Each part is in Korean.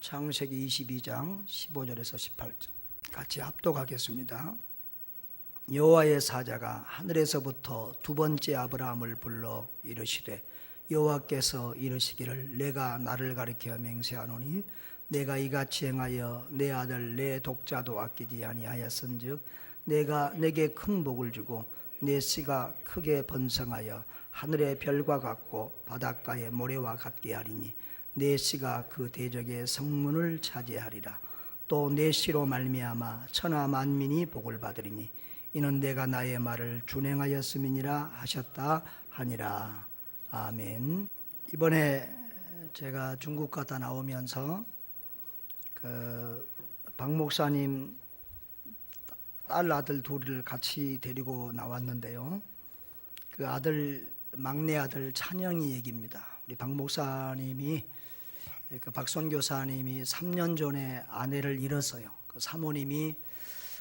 창세기 22장 15절에서 18절 같이 합독하겠습니다. 여호와의 사자가 하늘에서부터 두 번째 아브라함을 불러 이르시되 여호와께서 이르시기를 내가 나를 가리켜 맹세하노니 내가 이같이 행하여 내 아들 내 독자도 아끼지 아니하였은즉 내가 내게 큰 복을 주고 내 씨가 크게 번성하여 하늘의 별과 같고 바닷가의 모래와 같게 하리니 내 씨가 그 대적의 성문을 차지하리라. 또 내 씨로 말미암아 천하 만민이 복을 받으리니 이는 내가 나의 말을 준행하였음이니라 하셨다 하니라. 아멘. 이번에 제가 중국 갔다 나오면서 박 목사님 딸 아들 둘을 같이 데리고 나왔는데요. 그 아들 막내 아들 찬영이 얘기입니다. 우리 박 목사님이 그 박선 교사님이 3년 전에 아내를 잃었어요. 그 사모님이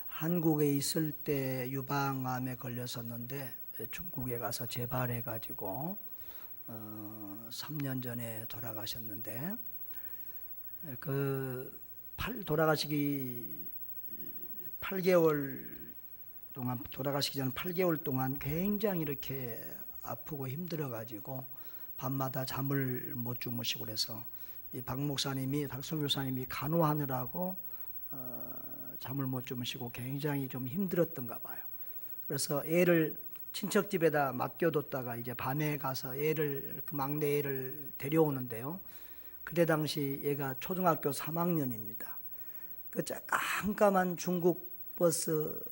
한국에 있을 때 유방암에 걸렸었는데 중국에 가서 재발해가지고 3년 전에 돌아가셨는데 돌아가시기 8개월 동안 돌아가시기 전 8개월 동안 굉장히 이렇게 아프고 힘들어가지고 밤마다 잠을 못 주무시고 그래서 이 박 목사님이 박성 교사님이 간호하느라고 잠을 못 주무시고 굉장히 좀 힘들었던가 봐요. 그래서 애를 친척 집에다 맡겨뒀다가 이제 밤에 가서 그 막내 애를 데려오는데요. 그때 당시 얘가 초등학교 3학년입니다. 그 깜깜한 중국 버스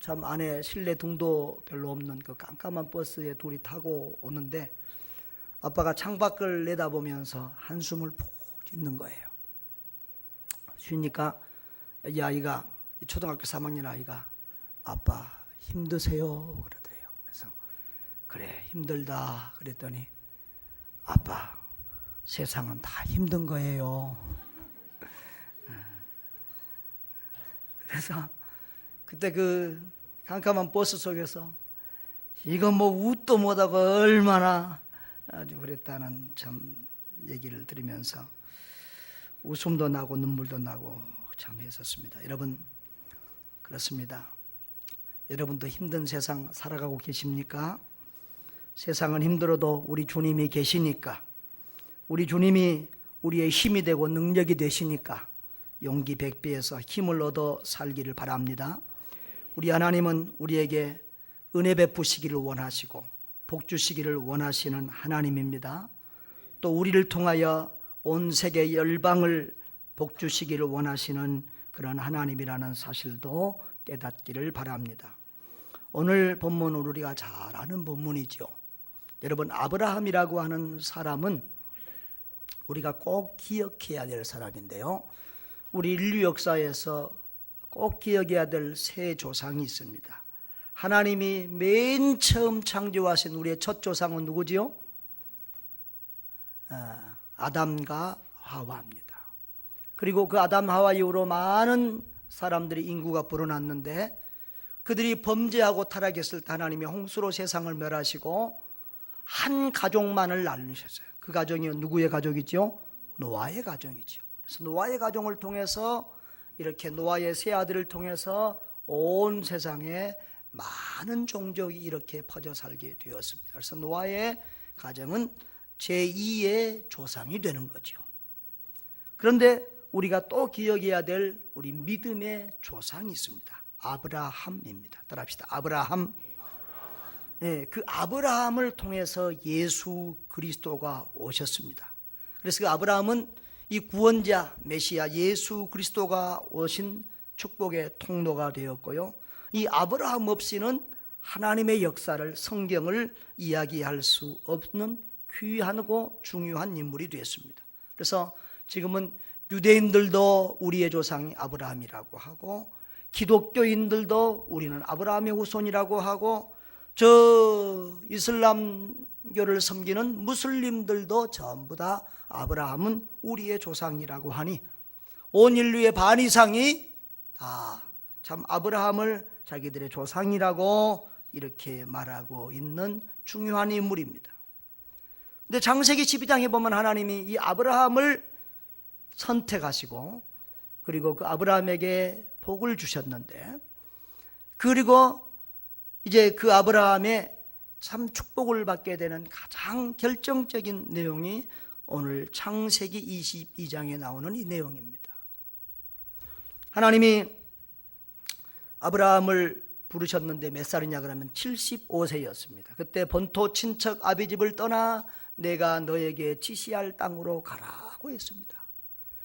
참 안에 실내 등도 별로 없는 그 깜깜한 버스에 둘이 타고 오는데 아빠가 창밖을 내다보면서 한숨을 푹 짓는 거예요. 쉬니까 이 아이가 초등학교 3학년 아이가 아빠 힘드세요 그러더래요. 그래서 그래 힘들다 그랬더니 아빠 세상은 다 힘든 거예요. 그래서 그때 그 깜깜한 버스 속에서 이건 뭐 웃도 못하고 얼마나 아주 그랬다는 참 얘기를 들으면서 웃음도 나고 눈물도 나고 참 했었습니다. 여러분 그렇습니다. 여러분도 힘든 세상 살아가고 계십니까? 세상은 힘들어도 우리 주님이 계시니까 우리 주님이 우리의 힘이 되고 능력이 되시니까 용기 100배에서 힘을 얻어 살기를 바랍니다. 우리 하나님은 우리에게 은혜 베푸시기를 원하시고 복 주시기를 원하시는 하나님입니다. 또 우리를 통하여 온 세계 열방을 복 주시기를 원하시는 그런 하나님이라는 사실도 깨닫기를 바랍니다. 오늘 본문은 우리가 잘 아는 본문이죠. 여러분 아브라함이라고 하는 사람은 우리가 꼭 기억해야 될 사람인데요. 우리 인류 역사에서 꼭 기억해야 될 세 조상이 있습니다. 하나님이 맨 처음 창조하신 우리의 첫 조상은 누구지요? 아담과 하와입니다. 그리고 그 아담 하와 이후로 많은 사람들이 인구가 불어났는데 그들이 범죄하고 타락했을 때 하나님이 홍수로 세상을 멸하시고 한 가족만을 낳으셨어요. 그 가정이 누구의 가족이죠? 노아의 가정이죠. 그래서 노아의 가정을 통해서 이렇게 노아의 세 아들을 통해서 온 세상에 많은 종족이 이렇게 퍼져 살게 되었습니다. 그래서 노아의 가정은 제2의 조상이 되는 거죠. 그런데 우리가 또 기억해야 될 우리 믿음의 조상이 있습니다. 아브라함입니다. 따라합시다. 아브라함. 네, 그 아브라함을 통해서 예수 그리스도가 오셨습니다. 그래서 그 아브라함은 이 구원자 메시아 예수 그리스도가 오신 축복의 통로가 되었고요. 이 아브라함 없이는 하나님의 역사를 성경을 이야기할 수 없는 귀하고 중요한 인물이 되었습니다. 그래서 지금은 유대인들도 우리의 조상이 아브라함이라고 하고 기독교인들도 우리는 아브라함의 후손이라고 하고 저 이슬람교를 섬기는 무슬림들도 전부 다 아브라함은 우리의 조상이라고 하니 온 인류의 반 이상이 다 참 아브라함을 자기들의 조상이라고 이렇게 말하고 있는 중요한 인물입니다. 근데 창세기 12장에 보면 하나님이 이 아브라함을 선택하시고 그리고 그 아브라함에게 복을 주셨는데, 그리고 이제 그 아브라함의 참 축복을 받게 되는 가장 결정적인 내용이 오늘 창세기 22장에 나오는 이 내용입니다. 하나님이 아브라함을 부르셨는데 몇 살이냐 그러면 75세였습니다. 그때 본토 친척 아비집을 떠나 내가 너에게 지시할 땅으로 가라고 했습니다.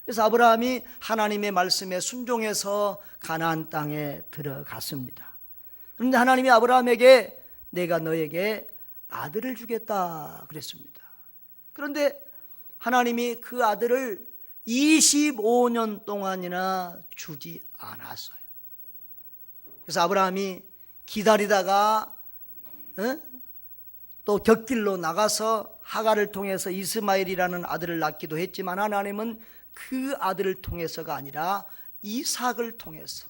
그래서 아브라함이 하나님의 말씀에 순종해서 가나안 땅에 들어갔습니다. 그런데 하나님이 아브라함에게 내가 너에게 아들을 주겠다 그랬습니다. 그런데 하나님이 그 아들을 25년 동안이나 주지 않았어요. 그래서 아브라함이 기다리다가 또 곁길로 나가서 하갈을 통해서 이스마엘이라는 아들을 낳기도 했지만, 하나님은 그 아들을 통해서가 아니라 이삭을 통해서,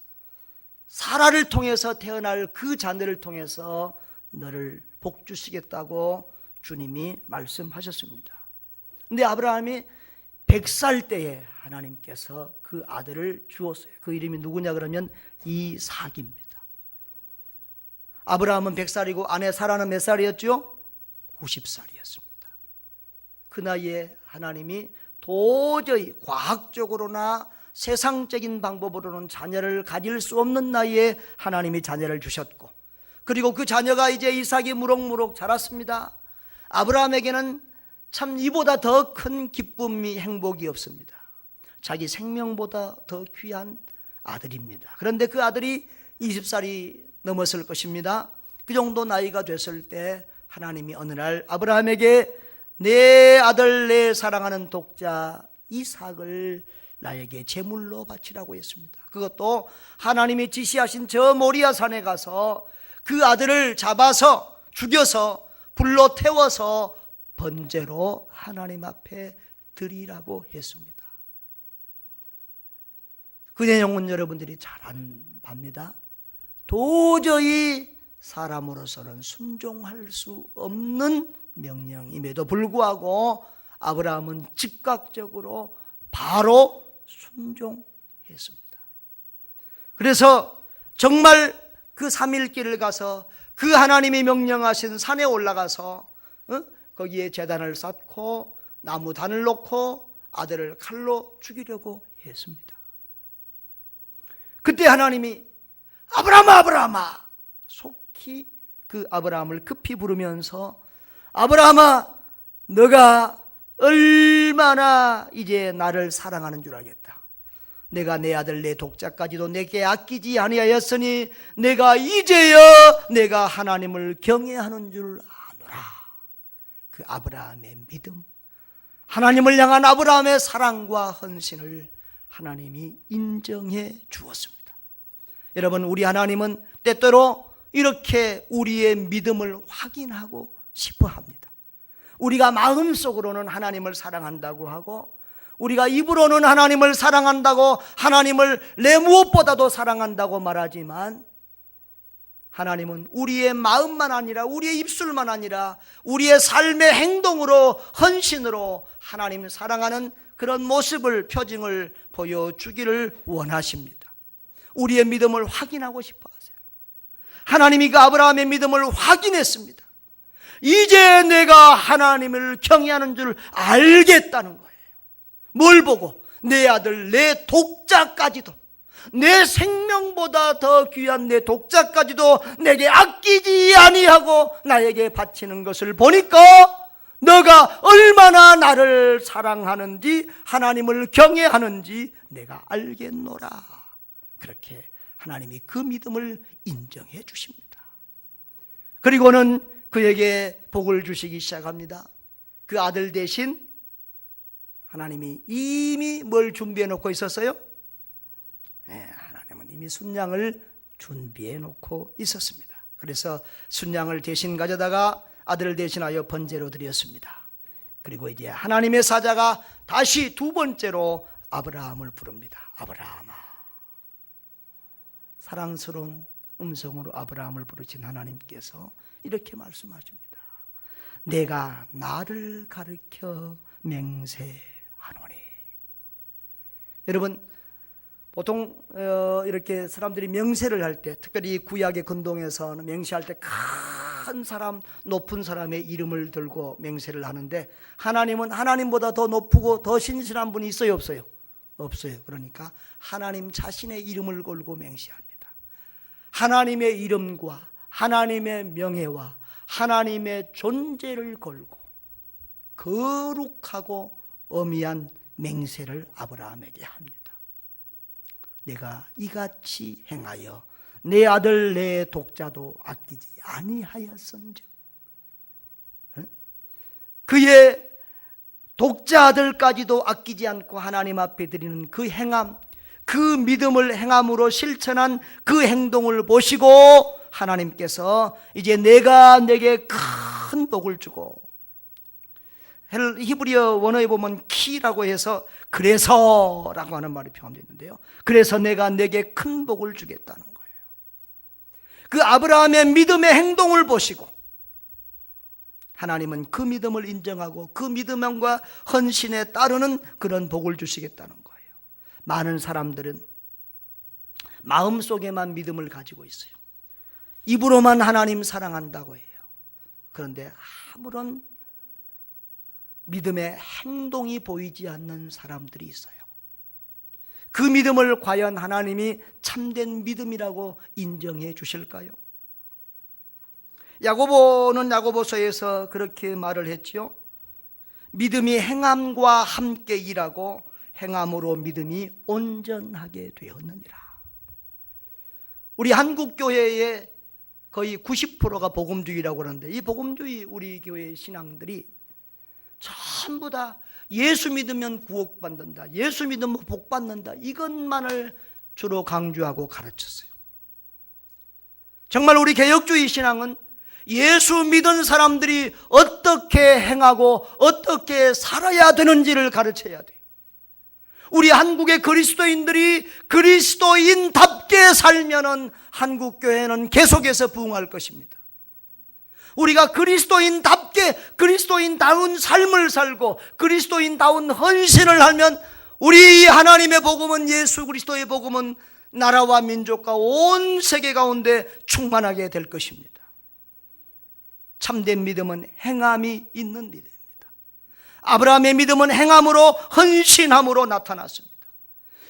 사라를 통해서 태어날 그 자녀를 통해서 너를 복주시겠다고 주님이 말씀하셨습니다. 근데 아브라함이 100살 때에 하나님께서 그 아들을 주었어요. 그 이름이 누구냐 그러면 이삭입니다. 아브라함은 100살이고 아내 사라는 몇 살이었죠? 90살이었습니다. 그 나이에 하나님이 도저히 과학적으로나 세상적인 방법으로는 자녀를 가질 수 없는 나이에 하나님이 자녀를 주셨고, 그리고 그 자녀가 이제 이삭이 무럭무럭 자랐습니다. 아브라함에게는 참 이보다 더 큰 기쁨이, 행복이 없습니다. 자기 생명보다 더 귀한 아들입니다. 그런데 그 아들이 20살이 넘었을 것입니다. 그 정도 나이가 됐을 때 하나님이 어느 날 아브라함에게 내 아들, 내 사랑하는 독자 이삭을 나에게 제물로 바치라고 했습니다. 그것도 하나님이 지시하신 저 모리아 산에 가서 그 아들을 잡아서 죽여서 불로 태워서 번제로 하나님 앞에 드리라고 했습니다. 그 내용은 여러분들이 잘 아는 바입니다. 도저히 사람으로서는 순종할 수 없는 명령임에도 불구하고 아브라함은 즉각적으로 바로 순종했습니다. 그래서 정말 그 3일 길을 가서 그 하나님이 명령하신 산에 올라가서 거기에 제단을 쌓고 나무 단을 놓고 아들을 칼로 죽이려고 했습니다. 그때 하나님이 아브라함아, 아브라함아, 속히 그 아브라함을 급히 부르면서 아브라함아, 너가 얼마나 이제 나를 사랑하는 줄 알겠다. 내가 내 아들 내 독자까지도 내게 아끼지 아니하였으니 내가 이제야 내가 하나님을 경외하는 줄 아노라. 그 아브라함의 믿음, 하나님을 향한 아브라함의 사랑과 헌신을 하나님이 인정해 주었습니다. 여러분, 우리 하나님은 때때로 이렇게 우리의 믿음을 확인하고 싶어 합니다. 우리가 마음속으로는 하나님을 사랑한다고 하고, 우리가 입으로는 하나님을 사랑한다고, 하나님을 내 무엇보다도 사랑한다고 말하지만, 하나님은 우리의 마음만 아니라 우리의 입술만 아니라 우리의 삶의 행동으로, 헌신으로 하나님 사랑하는 그런 모습을, 표징을 보여주기를 원하십니다. 우리의 믿음을 확인하고 싶어 하세요. 하나님이 그 아브라함의 믿음을 확인했습니다. 이제 내가 하나님을 경외하는 줄 알겠다는 거예요. 뭘 보고? 내 아들, 내 독자까지도, 내 생명보다 더 귀한 내 독자까지도 내게 아끼지 아니하고 나에게 바치는 것을 보니까 너가 얼마나 나를 사랑하는지, 하나님을 경외하는지 내가 알겠노라. 그렇게 하나님이 그 믿음을 인정해 주십니다. 그리고는 그에게 복을 주시기 시작합니다. 그 아들 대신 하나님이 이미 뭘 준비해 놓고 있었어요? 하나님은 이미 순양을 준비해 놓고 있었습니다. 그래서 순양을 대신 가져다가 아들을 대신하여 번제로 드렸습니다. 그리고 이제 하나님의 사자가 다시 두 번째로 아브라함을 부릅니다. 아브라함아. 사랑스러운 음성으로 아브라함을 부르신 하나님께서 이렇게 말씀하십니다. 내가 나를 가르쳐 맹세하노니. 여러분, 보통 이렇게 사람들이 명세를 할 때, 특별히 구약의 근동에서는 명세할 때 큰 사람, 높은 사람의 이름을 들고 명세를 하는데, 하나님은 하나님보다 더 높고 더 신실한 분이 있어요, 없어요? 없어요. 그러니까 하나님 자신의 이름을 걸고 맹세합니다. 하나님의 이름과 하나님의 명예와 하나님의 존재를 걸고 거룩하고 어미한 맹세를 아브라함에게 합니다. 내가 이같이 행하여 내 아들 내 독자도 아끼지 아니하였은즉, 그의 독자 아들까지도 아끼지 않고 하나님 앞에 드리는 그 행함, 그 믿음을 행함으로 실천한 그 행동을 보시고 하나님께서 이제 내가 내게 큰 복을 주고, 히브리어 원어에 보면 키라고 해서 그래서라고 하는 말이 표현되어 있는데요, 그래서 내가 내게 큰 복을 주겠다는 거예요. 그 아브라함의 믿음의 행동을 보시고 하나님은 그 믿음을 인정하고 그 믿음과 헌신에 따르는 그런 복을 주시겠다는 거예요. 많은 사람들은 마음속에만 믿음을 가지고 있어요. 입으로만 하나님 사랑한다고 해요. 그런데 아무런 믿음의 행동이 보이지 않는 사람들이 있어요. 그 믿음을 과연 하나님이 참된 믿음이라고 인정해 주실까요? 야고보는 야고보서에서 그렇게 말을 했지요. 믿음이 행함과 함께 일하고 행함으로 믿음이 온전하게 되었느니라. 우리 한국교회의 거의 90%가 복음주의라고 하는데, 이 복음주의 우리 교회 신앙들이 전부 다 예수 믿으면 구원받는다, 예수 믿으면 복받는다, 이것만을 주로 강조하고 가르쳤어요. 정말 우리 개혁주의 신앙은 예수 믿은 사람들이 어떻게 행하고 어떻게 살아야 되는지를 가르쳐야 돼요. 우리 한국의 그리스도인들이 그리스도인답게 살면은 한국교회는 계속해서 부흥할 것입니다. 우리가 그리스도인답게 그리스도인다운 삶을 살고 그리스도인다운 헌신을 하면 우리 하나님의 복음은, 예수 그리스도의 복음은 나라와 민족과 온 세계 가운데 충만하게 될 것입니다. 참된 믿음은 행함이 있는 믿음입니다. 아브라함의 믿음은 행함으로 헌신함으로 나타났습니다.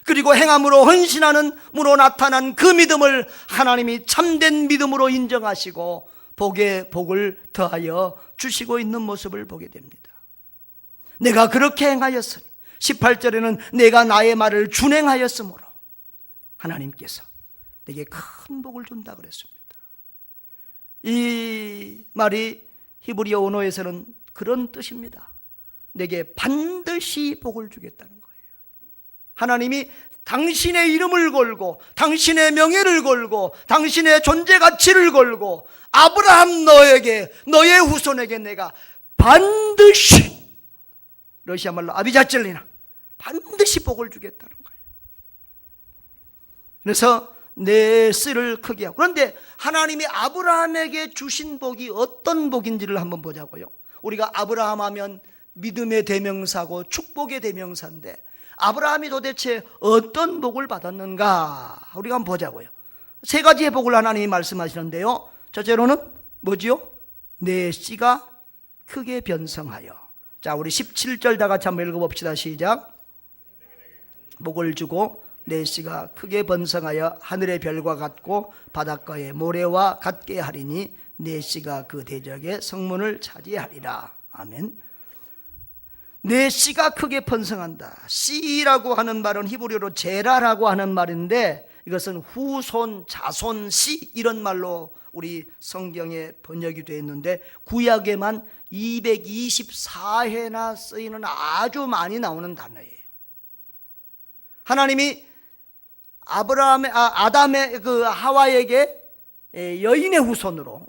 그리고 행함으로 헌신함으로 나타난 그 믿음을 하나님이 참된 믿음으로 인정하시고 복에 복을 더하여 주시고 있는 모습을 보게 됩니다. 내가 그렇게 행하였으니, 18절에는 내가 나의 말을 준행하였으므로 하나님께서 내게 큰 복을 준다 그랬습니다. 이 말이 히브리어 언어에서는 그런 뜻입니다. 내게 반드시 복을 주겠다는 거예요. 하나님이 당신의 이름을 걸고 당신의 명예를 걸고 당신의 존재 가치를 걸고 아브라함 너에게, 너의 후손에게 내가 반드시, 러시아 말로 아비자젤리나, 반드시 복을 주겠다는 거예요. 그래서 내 씨를 크게 하고, 그런데 하나님이 아브라함에게 주신 복이 어떤 복인지를 한번 보자고요. 우리가 아브라함 하면 믿음의 대명사고 축복의 대명사인데 아브라함이 도대체 어떤 복을 받았는가 우리가 한번 보자고요. 세 가지의 복을 하나님이 말씀하시는데요, 첫째로는 뭐지요? 내 씨가 크게 변성하여. 자, 우리 17절 다 같이 한번 읽어봅시다. 시작. 복을 주고 내 씨가 크게 번성하여 하늘의 별과 같고 바닷가의 모래와 같게 하리니 내 씨가 그 대적의 성문을 차지하리라. 아멘. 내 씨가 크게 번성한다. 씨라고 하는 말은 히브리어로 제라라고 하는 말인데, 이것은 후손, 자손, 씨 이런 말로 우리 성경에 번역이 되어 있는데 구약에만 224회나 쓰이는 아주 많이 나오는 단어예요. 하나님이 아담의 그 하와에게 여인의 후손으로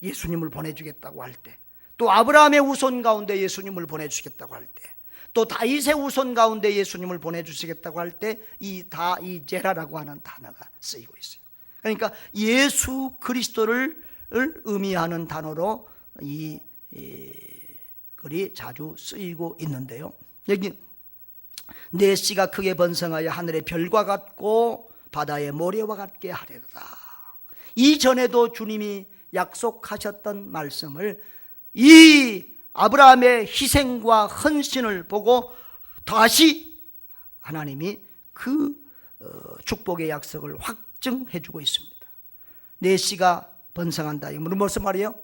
예수님을 보내주겠다고 할 때, 또 아브라함의 후손 가운데 예수님을 보내주시겠다고 할 때, 또 다윗의 후손 가운데 예수님을 보내주시겠다고 할 때 이 제라라고 하는 단어가 쓰이고 있어요. 그러니까 예수 그리스도를 의미하는 단어로 이 글이 자주 쓰이고 있는데요, 여기 내 씨가 크게 번성하여 하늘의 별과 같고 바다의 모래와 같게 하리로다. 이전에도 주님이 약속하셨던 말씀을 이 아브라함의 희생과 헌신을 보고 다시 하나님이 그 축복의 약속을 확증해 주고 있습니다. 내 씨가 번성한다. 이건 무슨 말이에요?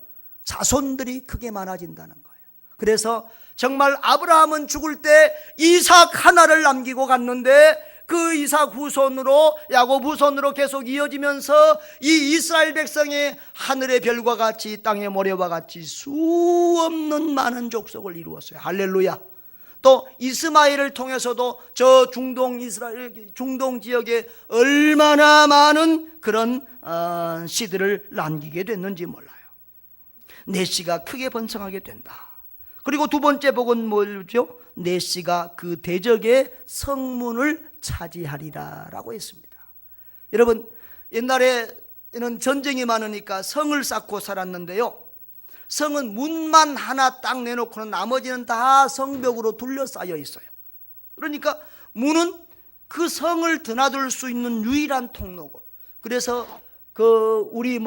자손들이 크게 많아진다는 거예요. 그래서 정말 아브라함은 죽을 때 이삭 하나를 남기고 갔는데 그 이삭 후손으로 야곱 후손으로 계속 이어지면서 이 이스라엘 백성이 하늘의 별과 같이 땅의 모래와 같이 수없는 많은 족속을 이루었어요. 할렐루야. 또 이스마엘을 통해서도 저 중동 이스라엘 중동 지역에 얼마나 많은 그런 씨들을 남기게 됐는지 몰라요. 내 씨가 크게 번성하게 된다. 그리고 두 번째 복은 뭐죠? 내 씨가 그 대적의 성문을 차지하리라 라고 했습니다. 여러분, 옛날에는 전쟁이 많으니까 성을 쌓고 살았는데요, 성은 문만 하나 딱 내놓고는 나머지는 다 성벽으로 둘러싸여 있어요. 그러니까 문은 그 성을 드나들 수 있는 유일한 통로고, 그래서 우리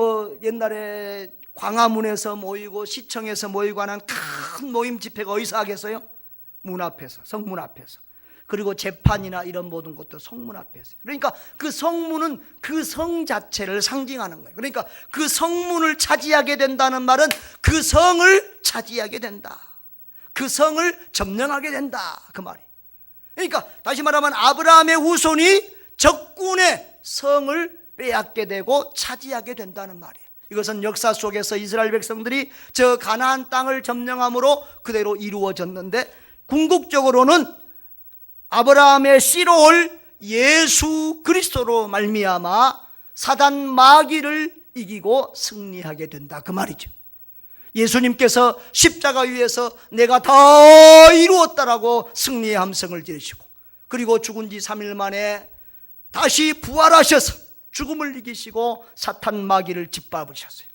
옛날에 광화문에서 모이고 시청에서 모이고 하는 큰 모임 집회가 어디서 하겠어요? 문 앞에서, 성문 앞에서. 그리고 재판이나 이런 모든 것도 성문 앞에서. 그러니까 그 성문은 그 성 자체를 상징하는 거예요. 그러니까 그 성문을 차지하게 된다는 말은 그 성을 차지하게 된다, 그 성을 점령하게 된다, 그 말이. 그러니까 다시 말하면 아브라함의 후손이 적군의 성을 빼앗게 되고 차지하게 된다는 말이에요. 이것은 역사 속에서 이스라엘 백성들이 저 가나안 땅을 점령함으로 그대로 이루어졌는데, 궁극적으로는 아브라함의 씨로 올 예수 그리스도로 말미암아 사단 마귀를 이기고 승리하게 된다, 그 말이죠. 예수님께서 십자가 위에서 내가 다 이루었다라고 승리의 함성을 지르시고, 그리고 죽은 지 3일 만에 다시 부활하셔서 죽음을 이기시고 사탄 마귀를 짓밟으셨어요.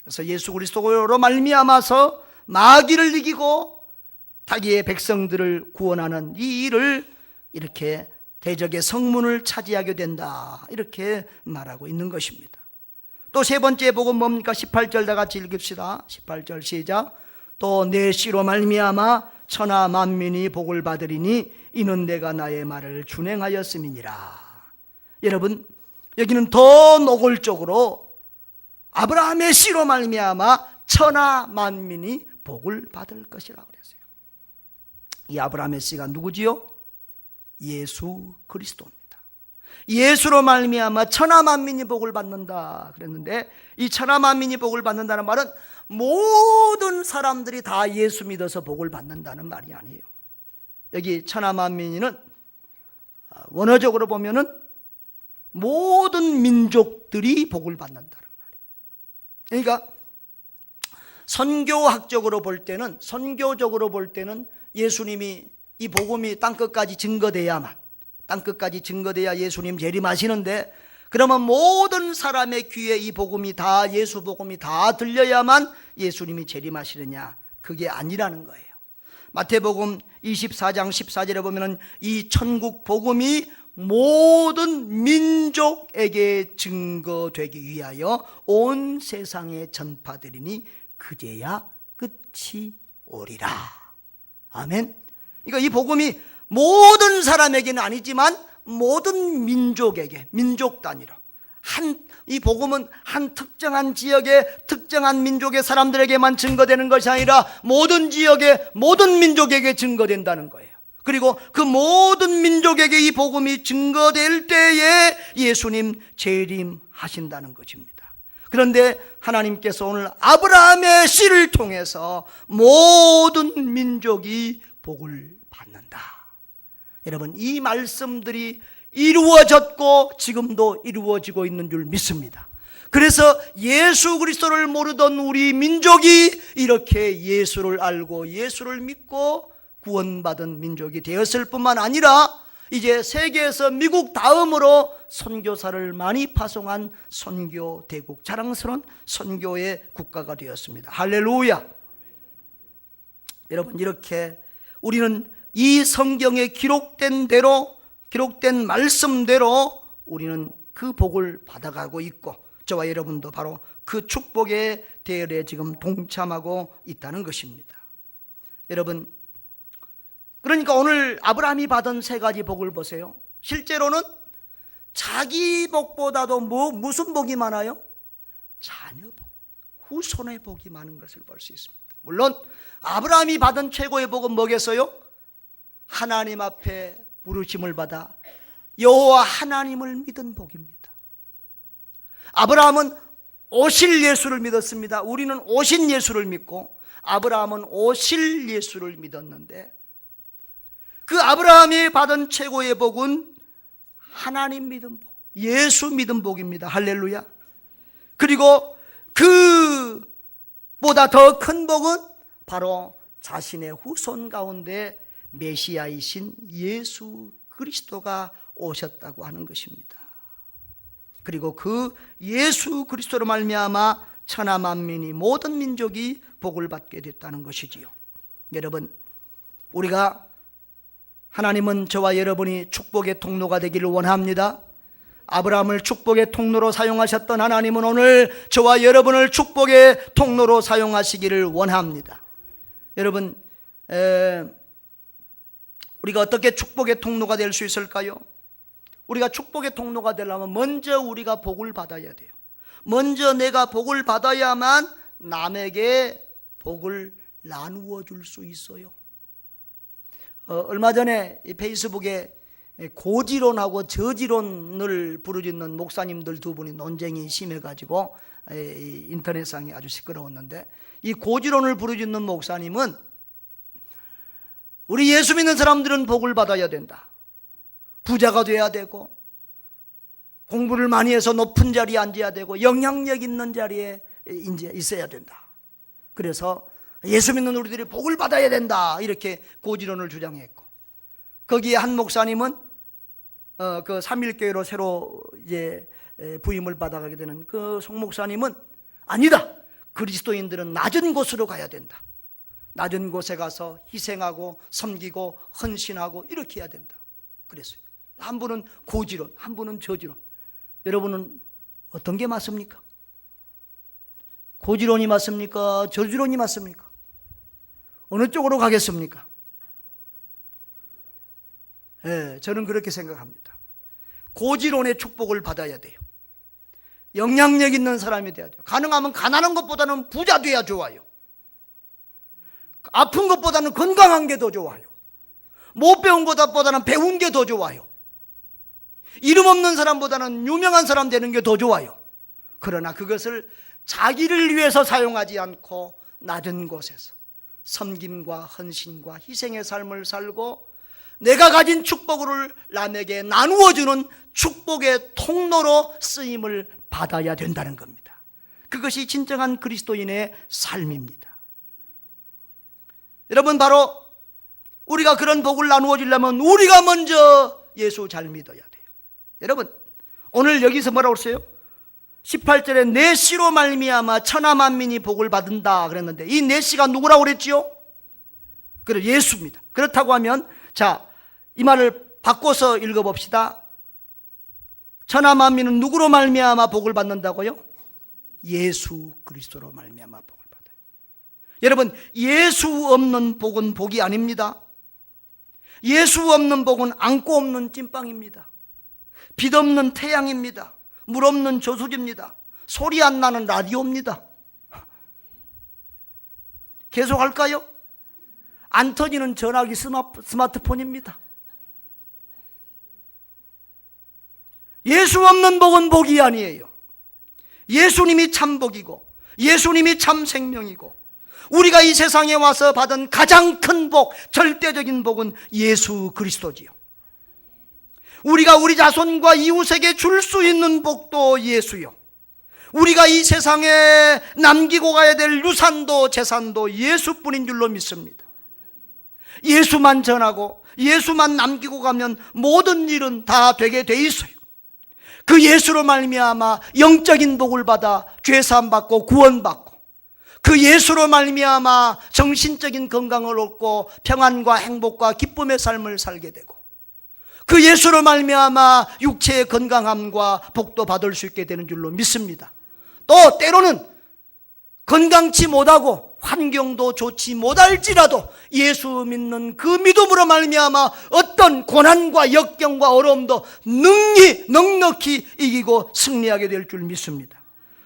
그래서 예수 그리스도로 말미암아서 마귀를 이기고 자기의 백성들을 구원하는 이 일을 이렇게 대적의 성문을 차지하게 된다, 이렇게 말하고 있는 것입니다. 또 세 번째 복은 뭡니까? 18절 다 같이 읽읍시다. 18절 시작. 또 내 씨로 말미암아 천하 만민이 복을 받으리니 이는 내가 나의 말을 준행하였음이니라. 여러분, 여기는 더 노골적으로 아브라함의 씨로 말미암아 천하 만민이 복을 받을 것이라고 그랬어요. 이 아브라함의 씨가 누구지요? 예수 그리스도입니다. 예수로 말미암아 천하 만민이 복을 받는다 그랬는데, 이 천하 만민이 복을 받는다는 말은 모든 사람들이 다 예수 믿어서 복을 받는다는 말이 아니에요. 여기 천하 만민은 원어적으로 보면은 모든 민족들이 복을 받는다는 말이에요. 그러니까 선교적으로 볼 때는 예수님이 이 복음이 땅끝까지 증거돼야 예수님 재림하시는데, 그러면 모든 사람의 귀에 이 복음이 다, 예수 복음이 다 들려야만 예수님이 재림하시느냐? 그게 아니라는 거예요. 마태복음 24장 14절에 보면은 이 천국 복음이 모든 민족에게 증거되기 위하여 온 세상에 전파되리니 그제야 끝이 오리라. 아멘. 그러니까 이 복음이 모든 사람에게는 아니지만 모든 민족에게, 민족 단위로, 이 복음은 한 특정한 지역의 특정한 민족의 사람들에게만 증거되는 것이 아니라 모든 지역의 모든 민족에게 증거된다는 거예요. 그리고 그 모든 민족에게 이 복음이 증거될 때에 예수님 재림하신다는 것입니다. 그런데 하나님께서 오늘 아브라함의 씨를 통해서 모든 민족이 복을 받는다. 여러분, 이 말씀들이 이루어졌고 지금도 이루어지고 있는 줄 믿습니다. 그래서 예수 그리스도를 모르던 우리 민족이 이렇게 예수를 알고 예수를 믿고 구원받은 민족이 되었을 뿐만 아니라 이제 세계에서 미국 다음으로 선교사를 많이 파송한 선교 대국, 자랑스러운 선교의 국가가 되었습니다. 할렐루야. 여러분, 이렇게 우리는 이 성경에 기록된 대로, 기록된 말씀대로 우리는 그 복을 받아가고 있고, 저와 여러분도 바로 그 축복의 대열에 지금 동참하고 있다는 것입니다. 여러분, 그러니까 오늘 아브라함이 받은 세 가지 복을 보세요. 실제로는 자기 복보다도 무슨 복이 많아요? 자녀 복, 후손의 복이 많은 것을 볼 수 있습니다. 물론 아브라함이 받은 최고의 복은 뭐겠어요? 하나님 앞에 부르심을 받아 여호와 하나님을 믿은 복입니다. 아브라함은 오실 예수를 믿었습니다. 우리는 오신 예수를 믿고 아브라함은 오실 예수를 믿었는데, 그 아브라함이 받은 최고의 복은 하나님 믿은 복, 예수 믿은 복입니다. 할렐루야. 그리고 그보다 더 큰 복은 바로 자신의 후손 가운데 메시아이신 예수 그리스도가 오셨다고 하는 것입니다. 그리고 그 예수 그리스도로 말미암아 천하 만민이, 모든 민족이 복을 받게 됐다는 것이지요. 여러분, 우리가, 하나님은 저와 여러분이 축복의 통로가 되기를 원합니다. 아브라함을 축복의 통로로 사용하셨던 하나님은 오늘 저와 여러분을 축복의 통로로 사용하시기를 원합니다. 여러분, 우리가 어떻게 축복의 통로가 될 수 있을까요? 우리가 축복의 통로가 되려면 먼저 우리가 복을 받아야 돼요. 먼저 내가 복을 받아야만 남에게 복을 나누어 줄 수 있어요. 얼마 전에 페이스북에 고지론하고 저지론을 부르짖는 목사님들 두 분이 논쟁이 심해가지고 인터넷상이 아주 시끄러웠는데, 이 고지론을 부르짖는 목사님은 우리 예수 믿는 사람들은 복을 받아야 된다, 부자가 돼야 되고 공부를 많이 해서 높은 자리에 앉아야 되고 영향력 있는 자리에 있어야 된다, 그래서 예수 믿는 우리들이 복을 받아야 된다, 이렇게 고지론을 주장했고, 거기에 한 목사님은 그 삼일교회로 새로 이제 부임을 받아가게 되는 그 송 목사님은 아니다, 그리스도인들은 낮은 곳으로 가야 된다, 낮은 곳에 가서 희생하고 섬기고 헌신하고 이렇게 해야 된다 그랬어요. 한 분은 고지론, 한 분은 저지론. 여러분은 어떤 게 맞습니까? 고지론이 맞습니까? 저지론이 맞습니까? 어느 쪽으로 가겠습니까? 저는 그렇게 생각합니다. 고지론의 축복을 받아야 돼요. 영향력 있는 사람이 돼야 돼요. 가능하면 가난한 것보다는 부자 돼야 좋아요. 아픈 것보다는 건강한 게 더 좋아요. 못 배운 것보다는 배운 게 더 좋아요. 이름 없는 사람보다는 유명한 사람 되는 게 더 좋아요. 그러나 그것을 자기를 위해서 사용하지 않고 낮은 곳에서 섬김과 헌신과 희생의 삶을 살고 내가 가진 축복을 남에게 나누어주는 축복의 통로로 쓰임을 받아야 된다는 겁니다. 그것이 진정한 그리스도인의 삶입니다. 여러분, 바로 우리가 그런 복을 나누어 주려면 우리가 먼저 예수 잘 믿어야 돼요. 여러분, 오늘 여기서 뭐라고 했어요? 18절에 내 씨로 말미암아 천하 만민이 복을 받는다 그랬는데, 이 내 씨가 누구라고 그랬지요? 그래, 예수입니다. 그렇다고 하면, 자, 이 말을 바꿔서 읽어봅시다. 천하 만민은 누구로 말미암아 복을 받는다고요? 예수 그리스도로 말미암아 복을 받아요. 여러분, 예수 없는 복은 복이 아닙니다. 예수 없는 복은 안고 없는 찐빵입니다. 빛 없는 태양입니다. 물 없는 저수지입니다. 소리 안 나는 라디오입니다. 계속 할까요? 안 터지는 전화기 스마트폰입니다. 예수 없는 복은 복이 아니에요. 예수님이 참 복이고 예수님이 참 생명이고, 우리가 이 세상에 와서 받은 가장 큰 복, 절대적인 복은 예수 그리스도지요. 우리가 우리 자손과 이웃에게 줄 수 있는 복도 예수요, 우리가 이 세상에 남기고 가야 될 유산도 재산도 예수뿐인 줄로 믿습니다. 예수만 전하고 예수만 남기고 가면 모든 일은 다 되게 돼 있어요. 그 예수로 말미암아 영적인 복을 받아 죄사함 받고 구원받고, 그 예수로 말미암아 정신적인 건강을 얻고 평안과 행복과 기쁨의 삶을 살게 되고, 그 예수로 말미암아 육체의 건강함과 복도 받을 수 있게 되는 줄로 믿습니다. 또 때로는 건강치 못하고 환경도 좋지 못할지라도 예수 믿는 그 믿음으로 말미암아 어떤 고난과 역경과 어려움도 넉넉히 이기고 승리하게 될 줄 믿습니다.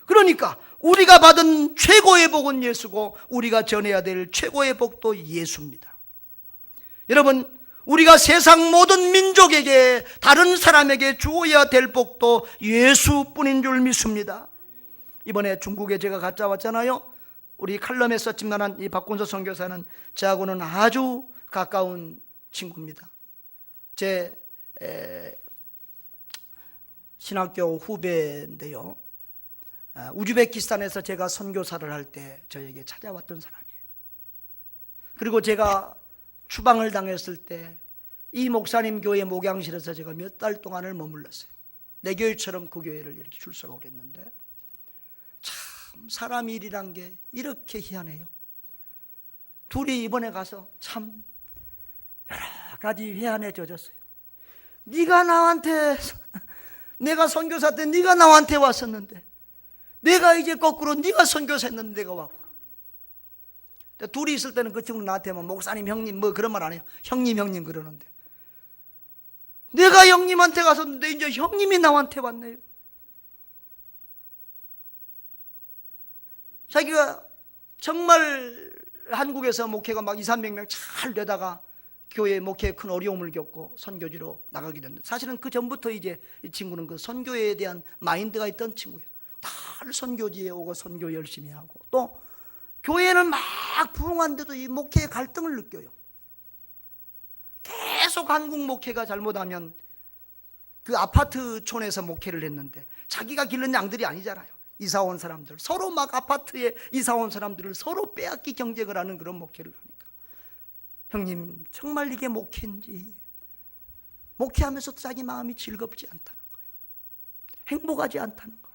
그러니까 우리가 받은 최고의 복은 예수고 우리가 전해야 될 최고의 복도 예수입니다. 여러분, 우리가 세상 모든 민족에게, 다른 사람에게 주어야 될 복도 예수뿐인 줄 믿습니다. 이번에 중국에 제가 갔다 왔잖아요. 우리 칼럼에 썼지만 이 박군서 선교사는 저하고는 아주 가까운 친구입니다. 제 신학교 후배인데요. 우즈베키스탄에서 제가 선교사를 할 때 저에게 찾아왔던 사람이에요. 그리고 제가 추방을 당했을 때 이 목사님 교회 목양실에서 제가 몇 달 동안을 머물렀어요. 내 교회처럼 그 교회를 이렇게 출석하고 그랬는데, 참 사람 일이란 게 이렇게 희한해요. 둘이 이번에 가서 참 여러 가지 회한에 젖었어요. 네가 나한테, 내가 선교사 때 네가 나한테 왔었는데, 내가 이제 거꾸로 네가 선교사 했는데 내가 왔고. 둘이 있을 때는 그 친구는 나한테만 목사님, 형님 뭐 그런 말 안 해요. 형님 그러는데, 내가 형님한테 갔었는데 이제 형님이 나한테 왔네요. 자기가 정말 한국에서 목회가 막 200~300명 잘 되다가 교회 목회에 큰 어려움을 겪고 선교지로 나가게 됐는데, 사실은 그 전부터 이제 이 친구는 그 선교에 대한 마인드가 있던 친구예요. 늘 선교지에 오고 선교 열심히 하고, 또 교회는 막 부흥한데도 이 목회에 갈등을 느껴요. 계속 한국 목회가 잘못하면, 그 아파트촌에서 목회를 했는데 자기가 기른 양들이 아니잖아요. 이사 온 사람들, 서로 막 아파트에 이사 온 사람들을 서로 빼앗기 경쟁을 하는 그런 목회를 하니까, 형님 정말 이게 목회인지, 목회하면서도 자기 마음이 즐겁지 않다는 거예요. 행복하지 않다는 거예요.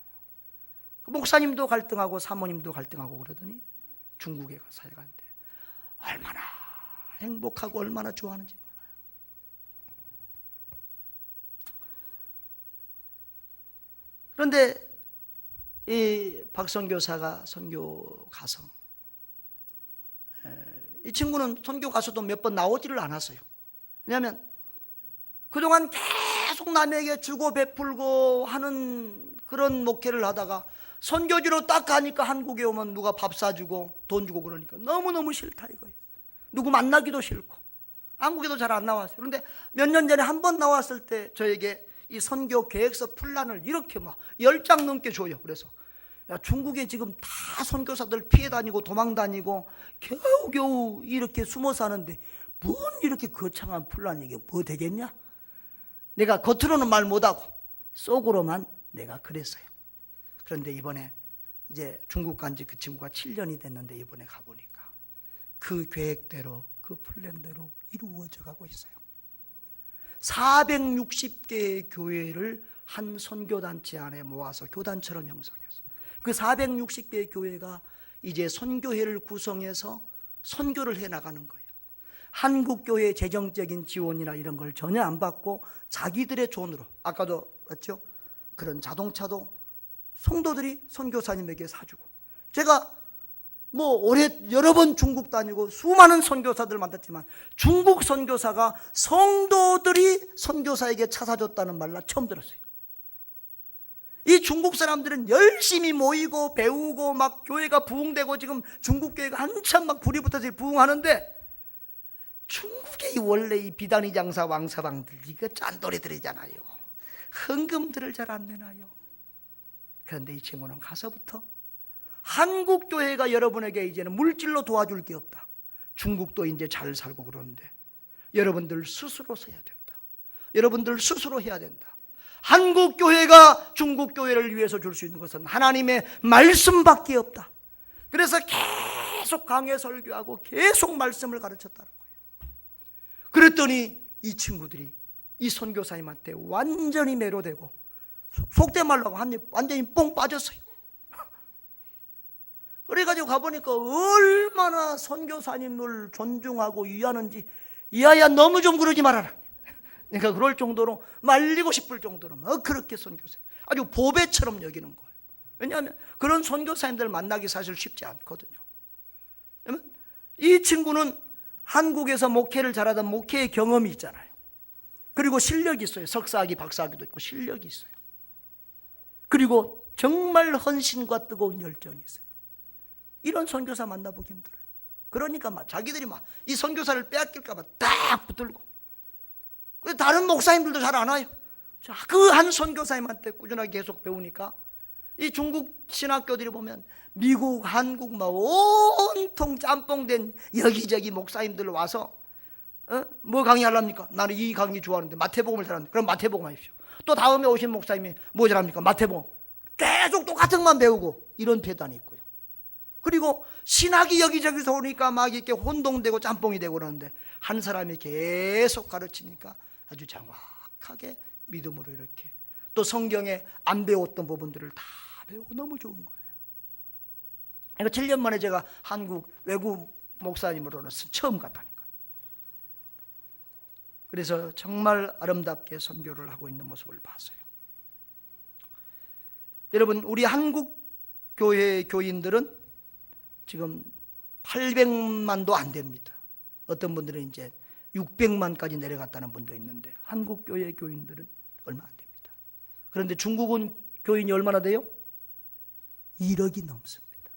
목사님도 갈등하고 사모님도 갈등하고 그러더니 중국에 가서 살았는데 얼마나 행복하고 얼마나 좋아하는지 몰라요. 그런데 이 박선교사가 선교 가서, 이 친구는 선교 가서도 몇 번 나오지를 않았어요. 왜냐하면 그동안 계속 남에게 주고 베풀고 하는 그런 목회를 하다가 선교지로 딱 가니까 한국에 오면 누가 밥 사주고 돈 주고 그러니까 너무너무 싫다 이거예요. 누구 만나기도 싫고, 한국에도 잘 안 나왔어요. 그런데 몇 년 전에 한 번 나왔을 때 저에게 이 선교 계획서 플란을 이렇게 막 10장 넘게 줘요. 그래서 야, 중국에 지금 다 선교사들 피해 다니고 도망 다니고 겨우겨우 이렇게 숨어 사는데 뭔 이렇게 거창한 플란이, 이게 뭐 되겠냐? 내가 겉으로는 말 못하고 속으로만 내가 그랬어요. 그런데 이번에 이제 중국 간 지 그 친구가 7년이 됐는데 이번에 가보니까 그 계획대로, 그 플랜대로 이루어져 가고 있어요. 460개의 교회를 한 선교단체 안에 모아서 교단처럼 형성해서, 그 460개의 교회가 이제 선교회를 구성해서 선교를 해나가는 거예요. 한국교회 재정적인 지원이나 이런 걸 전혀 안 받고 자기들의 돈으로, 아까도 봤죠? 그런 자동차도 성도들이 선교사님에게 사주고, 제가 뭐 올해 여러 번 중국 다니고 수많은 선교사들 만났지만 중국 선교사가 성도들이 선교사에게 차 사줬다는 말 나 처음 들었어요. 이 중국 사람들은 열심히 모이고 배우고 막 교회가 부흥되고, 지금 중국 교회가 한참 막 불이 붙어서 부흥하는데, 중국의 원래 이 비단위 장사 왕사방들 이거 짠돌이들이잖아요. 헌금들을 잘 안 내놔요. 그런데 이 친구는 가서부터 한국 교회가 여러분에게 이제는 물질로 도와줄 게 없다, 중국도 이제 잘 살고 그러는데 여러분들 스스로 서야 된다, 여러분들 스스로 해야 된다. 한국 교회가 중국 교회를 위해서 줄 수 있는 것은 하나님의 말씀밖에 없다. 그래서 계속 강해 설교하고 계속 말씀을 가르쳤다는 거예요. 그랬더니 이 친구들이 이 선교사님한테 완전히 매료되고, 속된 말로 하고 완전히 뽕 빠졌어요. 그래가지고 가보니까 얼마나 선교사님을 존중하고 위하는지, 이하야 너무 좀 그러지 말아라. 그러니까 그럴 정도로, 말리고 싶을 정도로 막 그렇게 선교사, 아주 보배처럼 여기는 거예요. 왜냐하면 그런 선교사님들 만나기 사실 쉽지 않거든요. 왜냐하면 이 친구는 한국에서 목회를 잘하던 목회의 경험이 있잖아요. 그리고 실력이 있어요. 석사학위, 박사학위도 있고 실력이 있어요. 그리고 정말 헌신과 뜨거운 열정이 있어요. 이런 선교사 만나보기 힘들어요. 그러니까 막 자기들이 막 이 선교사를 빼앗길까 봐 딱 붙들고, 다른 목사님들도 잘 안 와요. 그 한 선교사님한테 꾸준하게 계속 배우니까 이 중국 신학교들이 보면 미국, 한국 막 온통 짬뽕된 여기저기 목사님들 와서 뭐 강의하랍니까? 나는 이 강의 좋아하는데 마태복음을 잘하는데, 그럼 마태복음 하십시오. 또 다음에 오신 목사님이 뭐 잘합니까? 마태복음. 계속 똑같은 것만 배우고 이런 패단이 있고요. 그리고 신학이 여기저기서 오니까 막 이렇게 혼동되고 짬뽕이 되고 그러는데, 한 사람이 계속 가르치니까 아주 정확하게 믿음으로 이렇게, 또 성경에 안 배웠던 부분들을 다 배우고 너무 좋은 거예요. 그러니까 7년 만에 제가 한국 외국 목사님으로는 처음 갔다니까. 그래서 정말 아름답게 선교를 하고 있는 모습을 봤어요. 여러분, 우리 한국 교회 교인들은 지금 800만도 안 됩니다. 어떤 분들은 이제 600만까지 내려갔다는 분도 있는데, 한국 교회 교인들은 얼마 안 됩니다. 그런데 중국은 교인이 얼마나 돼요? 1억이 넘습니다.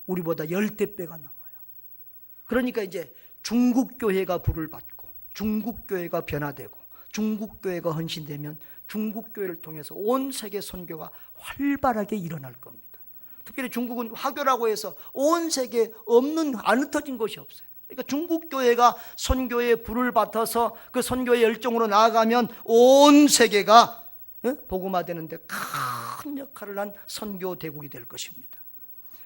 우리보다 10대 배가 넘어요. 그러니까 이제 중국 교회가 불을 받고, 중국 교회가 변화되고, 중국 교회가 헌신되면 중국 교회를 통해서 온 세계 선교가 활발하게 일어날 겁니다. 특별히 중국은 화교라고 해서 온 세계에 없는, 안 흩어진 곳이 없어요. 그러니까 중국 교회가 선교에 불을 받아서 그 선교의 열정으로 나아가면 온 세계가 복음화되는데 큰 역할을 한 선교 대국이 될 것입니다.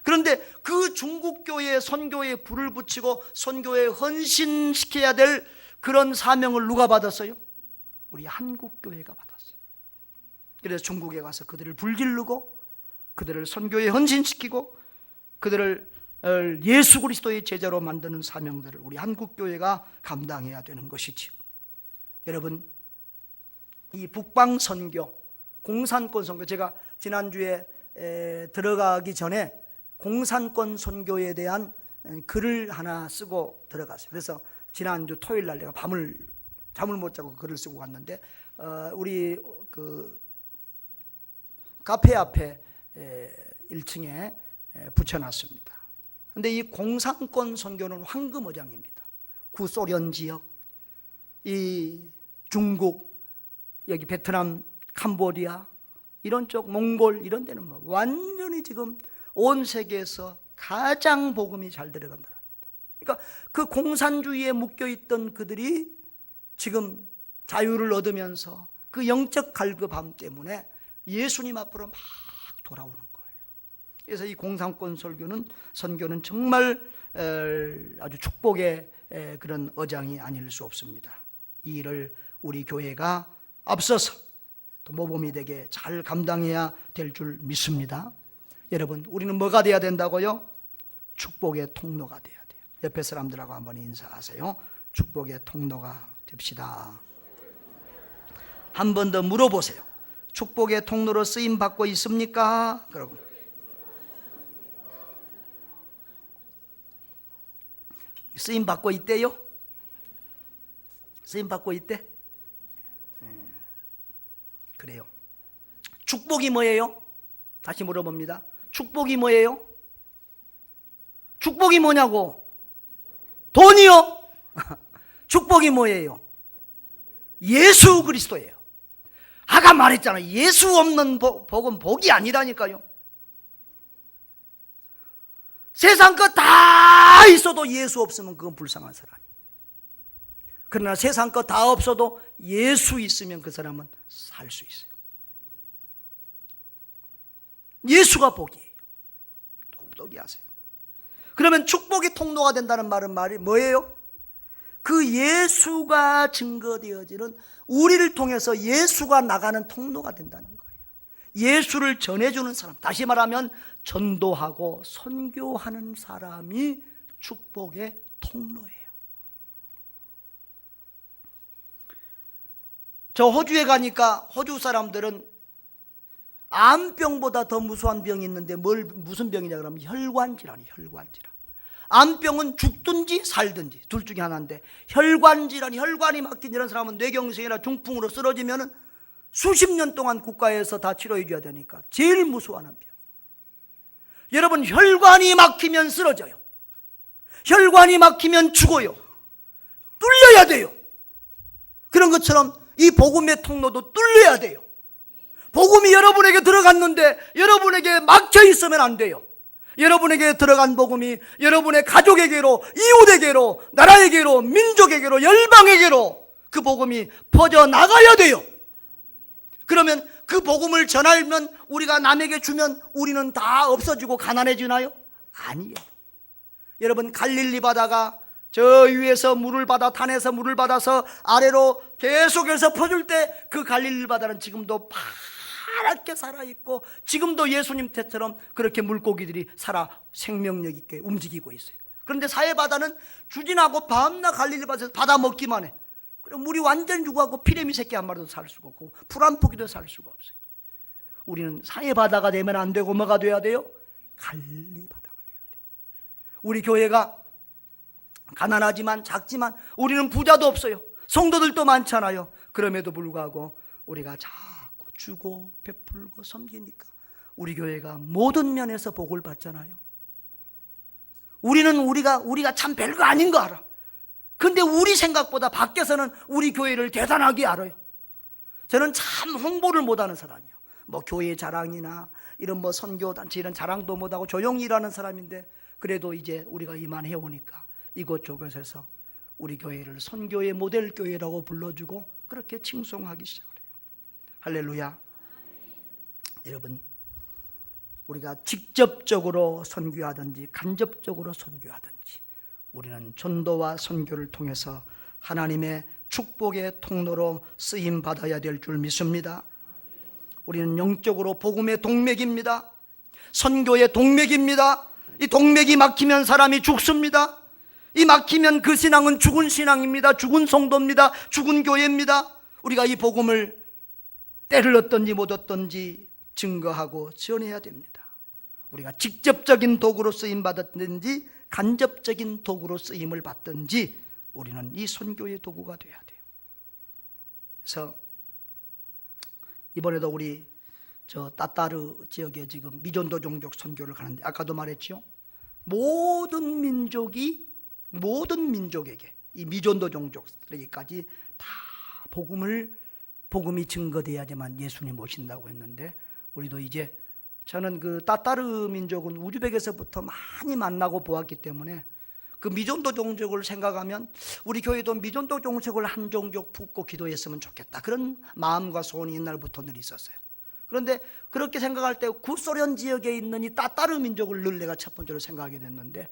그런데 그 중국 교회의 선교에 불을 붙이고 선교에 헌신시켜야 될 그런 사명을 누가 받았어요? 우리 한국 교회가 받았어요. 그래서 중국에 가서 그들을 불기르고, 그들을 선교에 헌신시키고, 그들을 예수 그리스도의 제자로 만드는 사명들을 우리 한국 교회가 감당해야 되는 것이지요. 여러분, 이 북방 선교, 공산권 선교, 제가 지난주에 들어가기 전에 공산권 선교에 대한 글을 하나 쓰고 들어갔어요. 그래서 지난주 토요일 날 내가 잠을 못 자고 글을 쓰고 갔는데, 우리 그 카페 앞에 1층에 붙여놨습니다. 그런데 이 공산권 선교는 황금어장입니다. 구소련 지역, 이 중국, 여기 베트남, 캄보디아 이런 쪽, 몽골 이런 데는 뭐 완전히 지금 온 세계에서 가장 복음이 잘 들어간 나라입니다. 그러니까 그 공산주의에 묶여있던 그들이 지금 자유를 얻으면서 그 영적 갈급함 때문에 예수님 앞으로 막 돌아오는 거예요. 그래서 이 공산권 선교는 정말 아주 축복의 그런 어장이 아닐 수 없습니다. 이 일을 우리 교회가 앞서서 또 모범이 되게 잘 감당해야 될 줄 믿습니다. 여러분, 우리는 뭐가 돼야 된다고요? 축복의 통로가 돼야 돼요. 옆에 사람들하고 한번 인사하세요. 축복의 통로가 됩시다. 한 번 더 물어보세요. 축복의 통로로 쓰임 받고 있습니까? 그러고 쓰임 받고 있대요? 쓰임 받고 있대? 그래요. 축복이 뭐예요? 다시 물어봅니다. 축복이 뭐예요? 축복이 뭐냐고? 돈이요? 축복이 뭐예요? 예수 그리스도예요. 아까 말했잖아요. 예수 없는 복은 복이 아니라니까요. 세상 것 다 있어도 예수 없으면 그건 불쌍한 사람이에요. 그러나 세상 것 다 없어도 예수 있으면 그 사람은 살 수 있어요. 예수가 복이에요. 똑똑히 하세요. 그러면 축복의 통로가 된다는 말이 뭐예요? 그 예수가 증거되어지는, 우리를 통해서 예수가 나가는 통로가 된다는 거예요. 예수를 전해주는 사람, 다시 말하면 전도하고 선교하는 사람이 축복의 통로예요. 저 호주에 가니까 호주 사람들은 암병보다 더 무서운 병이 있는데 무슨 병이냐 그러면 혈관질환이에요. 혈관질환. 암병은 죽든지 살든지 둘 중에 하나인데, 혈관질환, 혈관이 막힌 이런 사람은 뇌경색이나 중풍으로 쓰러지면 수십 년 동안 국가에서 다 치료해 줘야 되니까 제일 무서워하는 병. 여러분, 혈관이 막히면 쓰러져요. 혈관이 막히면 죽어요. 뚫려야 돼요. 그런 것처럼 이 복음의 통로도 뚫려야 돼요. 복음이 여러분에게 들어갔는데 여러분에게 막혀 있으면 안 돼요. 여러분에게 들어간 복음이 여러분의 가족에게로, 이웃에게로, 나라에게로, 민족에게로, 열방에게로 그 복음이 퍼져나가야 돼요. 그러면 그 복음을 전하면, 우리가 남에게 주면 우리는 다 없어지고 가난해지나요? 아니에요. 여러분, 갈릴리 바다가 저 위에서 물을 받아, 탄에서 물을 받아서 아래로 계속해서 퍼줄 때 그 갈릴리 바다는 지금도 파랗게 살아있고, 지금도 예수님 때처럼 그렇게 물고기들이 살아 생명력 있게 움직이고 있어요. 그런데 사해바다는 주진하고 밤낮 갈릴리 바다에서 받아 먹기만 해. 그럼 물이 완전히 죽어가고 피레미 새끼 한 마리도 살 수가 없고 풀 한 포기도 살 수가 없어요. 우리는 사해바다가 되면 안 되고 뭐가 돼야 돼요? 갈릴리 바다가 돼야 돼요. 우리 교회가 가난하지만 작지만 우리는 부자도 없어요. 성도들도 많잖아요. 그럼에도 불구하고 우리가 자꾸 주고 베풀고 섬기니까 우리 교회가 모든 면에서 복을 받잖아요. 우리가 참 별거 아닌 거 알아. 근데 우리 생각보다 밖에서는 우리 교회를 대단하게 알아요. 저는 참 홍보를 못하는 사람이에요. 뭐 교회 자랑이나 이런 뭐 선교단체 이런 자랑도 못하고 조용히 일하는 사람인데, 그래도 이제 우리가 이만해 오니까 이곳저곳에서 우리 교회를 선교의 모델 교회라고 불러주고 그렇게 칭송하기 시작을 해요. 할렐루야. 여러분, 우리가 직접적으로 선교하든지 간접적으로 선교하든지 우리는 전도와 선교를 통해서 하나님의 축복의 통로로 쓰임 받아야 될 줄 믿습니다. 우리는 영적으로 복음의 동맥입니다. 선교의 동맥입니다. 이 동맥이 막히면 사람이 죽습니다. 이 막히면 그 신앙은 죽은 신앙입니다. 죽은 성도입니다. 죽은 교회입니다. 우리가 이 복음을 때를 얻든지 못 얻든지 증거하고 전해야 됩니다. 우리가 직접적인 도구로 쓰임 받았든지 간접적인 도구로 쓰임을 받든지 우리는 이 선교의 도구가 돼야 돼요. 그래서 이번에도 우리 저 따따르 지역에 지금 미전도 종족 선교를 가는데, 아까도 말했죠. 모든 민족에게, 이 미전도 종족에게까지 다 복음이 증거돼야지만 예수님 오신다고 했는데, 우리도 이제 저는 그 따따르 민족은 우즈벡에서부터 많이 만나고 보았기 때문에 그 미전도 종족을 생각하면 우리 교회도 미전도 종족을 한 종족 품고 기도했으면 좋겠다, 그런 마음과 소원이 옛날부터 늘 있었어요. 그런데 그렇게 생각할 때 구소련 지역에 있는 이 따따르 민족을 늘 내가 첫 번째로 생각하게 됐는데,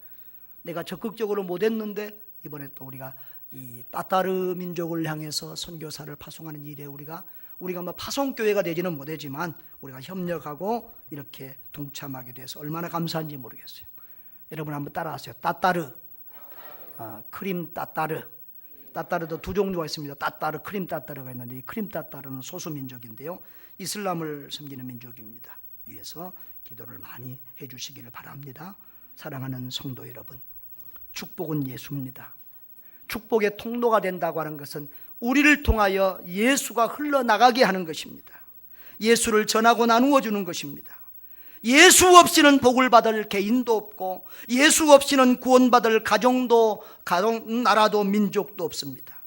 내가 적극적으로 못했는데 이번에 또 우리가 이 따따르 민족을 향해서 선교사를 파송하는 일에 우리가 뭐 파송교회가 되지는 못하지만 우리가 협력하고 이렇게 동참하게 돼서 얼마나 감사한지 모르겠어요. 여러분 한번 따라하세요. 따따르, 크림 따따르. 따따르도 두 종류가 있습니다. 따따르, 크림 따따르가 있는데, 이 크림 따따르는 소수민족인데요, 이슬람을 섬기는 민족입니다. 위해서 기도를 많이 해주시기를 바랍니다. 사랑하는 성도 여러분, 축복은 예수입니다. 축복의 통로가 된다고 하는 것은 우리를 통하여 예수가 흘러나가게 하는 것입니다. 예수를 전하고 나누어 주는 것입니다. 예수 없이는 복을 받을 개인도 없고, 예수 없이는 구원받을 가정도, 나라도, 민족도 없습니다.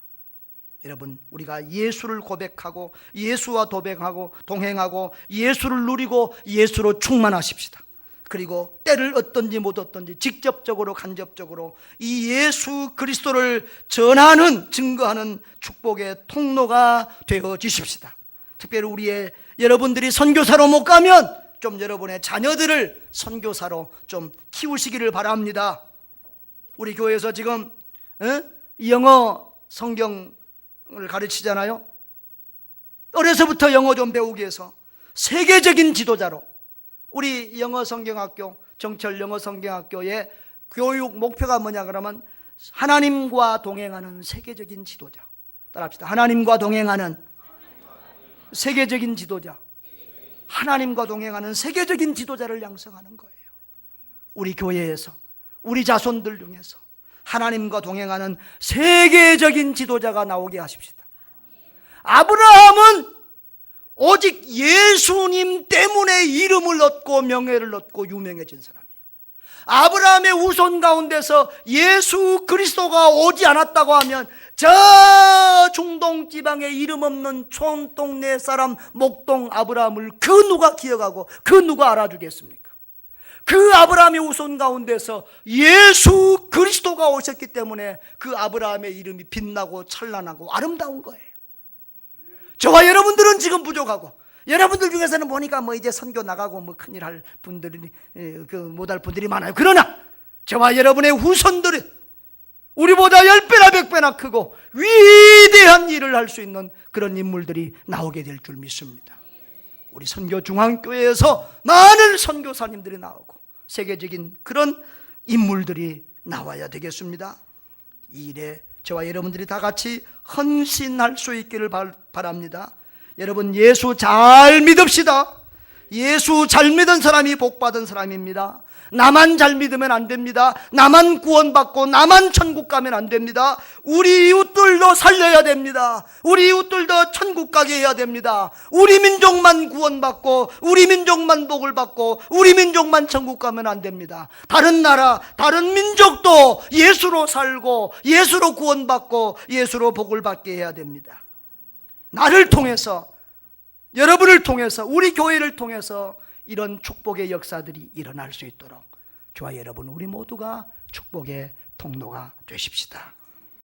여러분, 우리가 예수를 고백하고 예수와 동행하고 예수를 누리고 예수로 충만하십시다. 그리고 때를 얻든지 못 얻든지 직접적으로 간접적으로 이 예수 그리스도를 전하는, 증거하는 축복의 통로가 되어 주십시다. 특별히 여러분들이 선교사로 못 가면 좀 여러분의 자녀들을 선교사로 좀 키우시기를 바랍니다. 우리 교회에서 지금 영어 성경을 가르치잖아요. 어려서부터 영어 좀 배우기 위해서 세계적인 지도자로, 우리 영어성경학교, 정철 영어성경학교의 교육 목표가 뭐냐 그러면 하나님과 동행하는 세계적인 지도자. 따라합시다. 하나님과 동행하는 세계적인 지도자. 하나님과 동행하는 세계적인 지도자를 양성하는 거예요. 우리 교회에서, 우리 자손들 중에서 하나님과 동행하는 세계적인 지도자가 나오게 하십시다. 아브라함은 오직 예수님 때문에 이름을 얻고 명예를 얻고 유명해진 사람이에요. 아브라함의 후손 가운데서 예수 그리스도가 오지 않았다고 하면 저 중동 지방에 이름 없는 촌동네 사람 목동 아브라함을 그 누가 기억하고 그 누가 알아주겠습니까? 그 아브라함의 후손 가운데서 예수 그리스도가 오셨기 때문에 그 아브라함의 이름이 빛나고 찬란하고 아름다운 거예요. 저와 여러분들은 지금 부족하고, 여러분들 중에서는 보니까 뭐 이제 선교 나가고 뭐 큰일 할 분들이 못할 분들이 많아요. 그러나 저와 여러분의 후손들은 우리보다 10배나 100배나 크고 위대한 일을 할 수 있는 그런 인물들이 나오게 될 줄 믿습니다. 우리 선교중앙교회에서 많은 선교사님들이 나오고 세계적인 그런 인물들이 나와야 되겠습니다. 이 일에 저와 여러분들이 다 같이 헌신할 수 있기를 바랍니다. 여러분, 예수 잘 믿읍시다. 예수 잘 믿은 사람이 복 받은 사람입니다. 나만 잘 믿으면 안 됩니다. 나만 구원받고 나만 천국 가면 안 됩니다. 우리 이웃들도 살려야 됩니다. 우리 이웃들도 천국 가게 해야 됩니다. 우리 민족만 구원받고 우리 민족만 복을 받고 우리 민족만 천국 가면 안 됩니다. 다른 나라, 다른 민족도 예수로 살고 예수로 구원받고 예수로 복을 받게 해야 됩니다. 나를 통해서, 여러분을 통해서, 우리 교회를 통해서 이런 축복의 역사들이 일어날 수 있도록 저와 여러분 우리 모두가 축복의 통로가 되십시다.